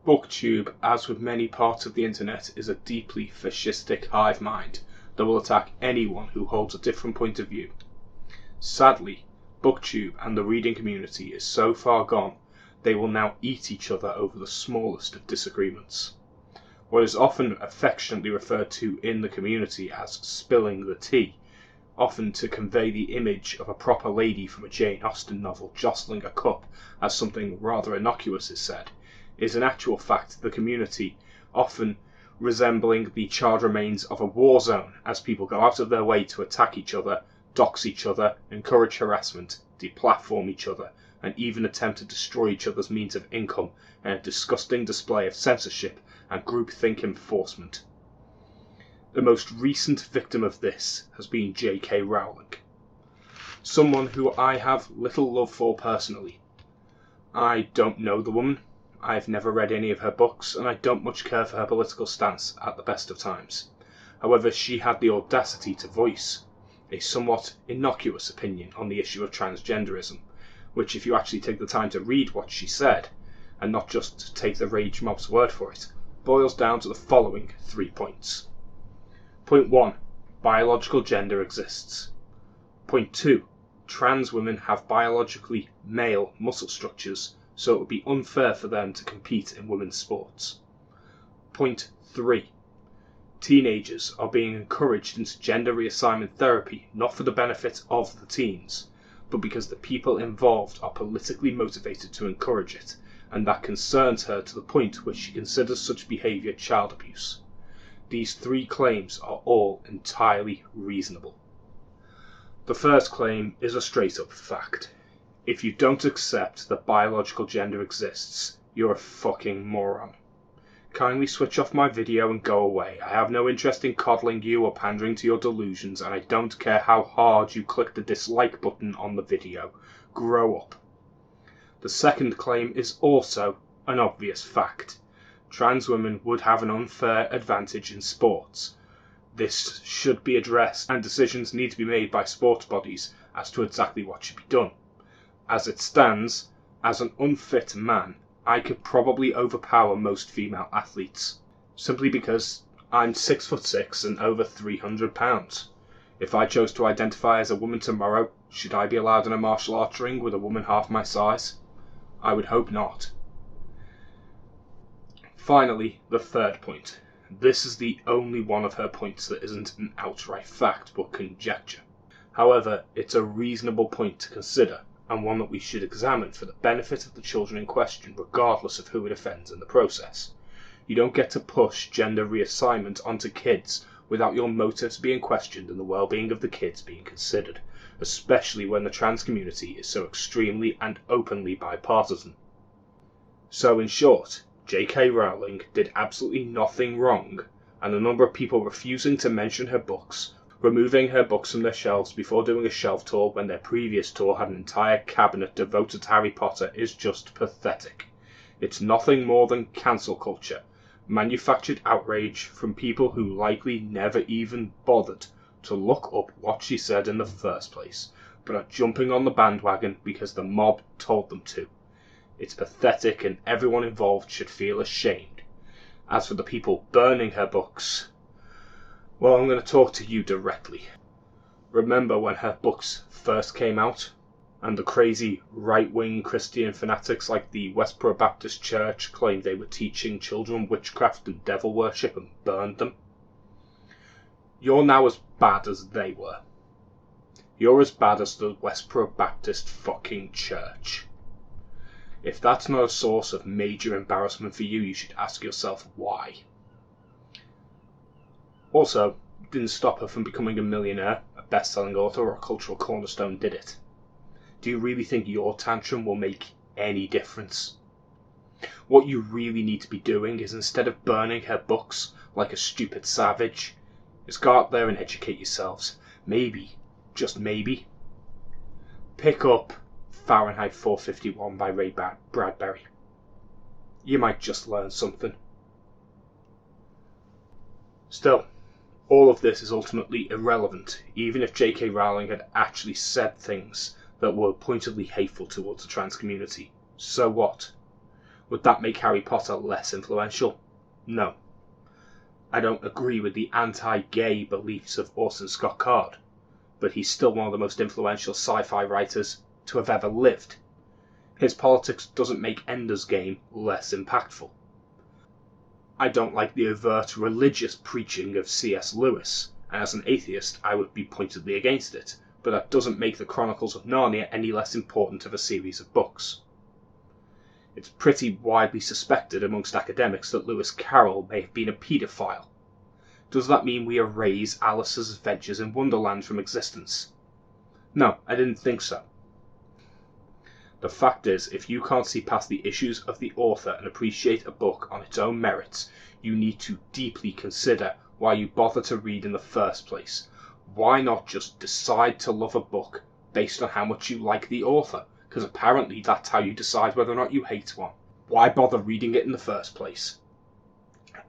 Booktube, as with many parts of the internet, is a deeply fascistic hive mind that will attack anyone who holds a different point of view. Sadly, Booktube and the reading community is so far gone, they will now eat each other over the smallest of disagreements. What is often affectionately referred to in the community as spilling the tea, often to convey the image of a proper lady from a Jane Austen novel jostling a cup as something rather innocuous is said, is in actual fact the community, often resembling the charred remains of a war zone as people go out of their way to attack each other, dox each other, encourage harassment, deplatform each other, and even attempt to destroy each other's means of income in a disgusting display of censorship and groupthink enforcement. The most recent victim of this has been JK Rowling, someone who I have little love for personally. I don't know the woman, I've never read any of her books, and I don't much care for her political stance at the best of times. However, she had the audacity to voice a somewhat innocuous opinion on the issue of transgenderism, which, if you actually take the time to read what she said, and not just take the rage mob's word for it, boils down to the following 3 points. Point 1. Biological gender exists. Point 2. Trans women have biologically male muscle structures, so it would be unfair for them to compete in women's sports. Point 3. Teenagers are being encouraged into gender reassignment therapy not for the benefit of the teens, but because the people involved are politically motivated to encourage it, and that concerns her to the point where she considers such behaviour child abuse. These 3 claims are all entirely reasonable. The first claim is a straight-up fact. If you don't accept that biological gender exists, you're a fucking moron. Kindly switch off my video and go away. I have no interest in coddling you or pandering to your delusions, and I don't care how hard you click the dislike button on the video. Grow up. The second claim is also an obvious fact. Trans women would have an unfair advantage in sports. This should be addressed, and decisions need to be made by sports bodies as to exactly what should be done. As it stands, as an unfit man, I could probably overpower most female athletes, simply because I'm 6'6" and over 300 pounds. If I chose to identify as a woman tomorrow, should I be allowed in a martial arts ring with a woman half my size? I would hope not. Finally, the third point. This is the only one of her points that isn't an outright fact but conjecture. However, it's a reasonable point to consider, and one that we should examine for the benefit of the children in question, regardless of who it offends in the process. You don't get to push gender reassignment onto kids without your motives being questioned and the well-being of the kids being considered, especially when the trans community is so extremely and openly bipartisan. So in short, JK Rowling did absolutely nothing wrong, and a number of people refusing to mention her books, removing her books from their shelves before doing a shelf tour when their previous tour had an entire cabinet devoted to Harry Potter is just pathetic. It's nothing more than cancel culture, manufactured outrage from people who likely never even bothered to look up what she said in the first place, but are jumping on the bandwagon because the mob told them to. It's pathetic, and everyone involved should feel ashamed. As for the people burning her books, well, I'm going to talk to you directly. Remember when her books first came out, and the crazy right-wing Christian fanatics like the Westboro Baptist Church claimed they were teaching children witchcraft and devil worship and burned them? You're now as bad as they were. You're as bad as the Westboro Baptist fucking Church. If that's not a source of major embarrassment for you, you should ask yourself why. Also, it didn't stop her from becoming a millionaire, a best-selling author, or a cultural cornerstone, did it? Do you really think your tantrum will make any difference? What you really need to be doing is, instead of burning her books like a stupid savage, is go out there and educate yourselves. Maybe, just maybe, pick up Fahrenheit 451 by Ray Bradbury. You might just learn something. Still, all of this is ultimately irrelevant, even if JK Rowling had actually said things that were pointedly hateful towards the trans community. So what? Would that make Harry Potter less influential? No. I don't agree with the anti-gay beliefs of Orson Scott Card, but he's still one of the most influential sci-fi writers to have ever lived. His politics doesn't make Ender's Game less impactful. I don't like the overt religious preaching of C.S. Lewis, and as an atheist I would be pointedly against it, but that doesn't make the Chronicles of Narnia any less important of a series of books. It's pretty widely suspected amongst academics that Lewis Carroll may have been a paedophile. Does that mean we erase Alice's Adventures in Wonderland from existence? No, I didn't think so. The fact is, if you can't see past the issues of the author and appreciate a book on its own merits, you need to deeply consider why you bother to read in the first place. Why not just decide to love a book based on how much you like the author? Because apparently that's how you decide whether or not you hate one. Why bother reading it in the first place?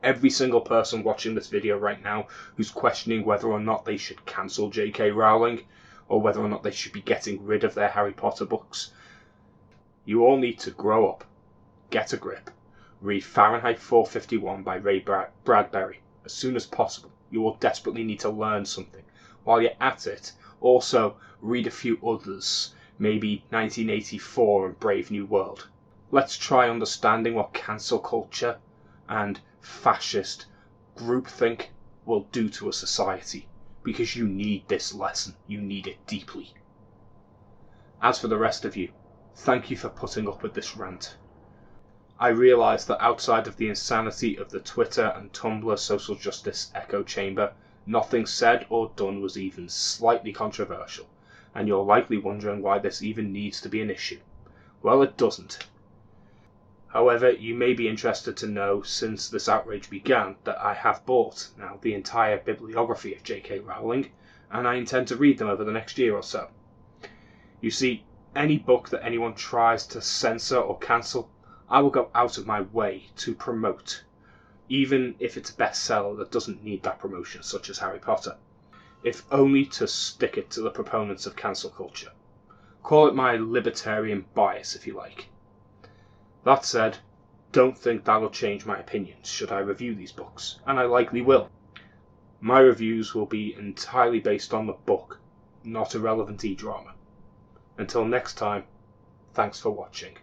Every single person watching this video right now who's questioning whether or not they should cancel JK Rowling, or whether or not they should be getting rid of their Harry Potter books, you all need to grow up, get a grip, read Fahrenheit 451 by Ray Bradbury as soon as possible. You will desperately need to learn something. While you're at it, also read a few others, maybe 1984 and Brave New World. Let's try understanding what cancel culture and fascist groupthink will do to a society, because you need this lesson. You need it deeply. As for the rest of you, thank you for putting up with this rant. I realise that outside of the insanity of the Twitter and Tumblr social justice echo chamber, nothing said or done was even slightly controversial, and you're likely wondering why this even needs to be an issue. Well, it doesn't. However, you may be interested to know, since this outrage began, that I have bought now the entire bibliography of JK Rowling, and I intend to read them over the next year or so. You see, any book that anyone tries to censor or cancel, I will go out of my way to promote, even if it's a bestseller that doesn't need that promotion, such as Harry Potter, if only to stick it to the proponents of cancel culture. Call it my libertarian bias, if you like. That said, don't think that'll change my opinions should I review these books, and I likely will. My reviews will be entirely based on the book, not a relevant e-drama. Until next time, thanks for watching.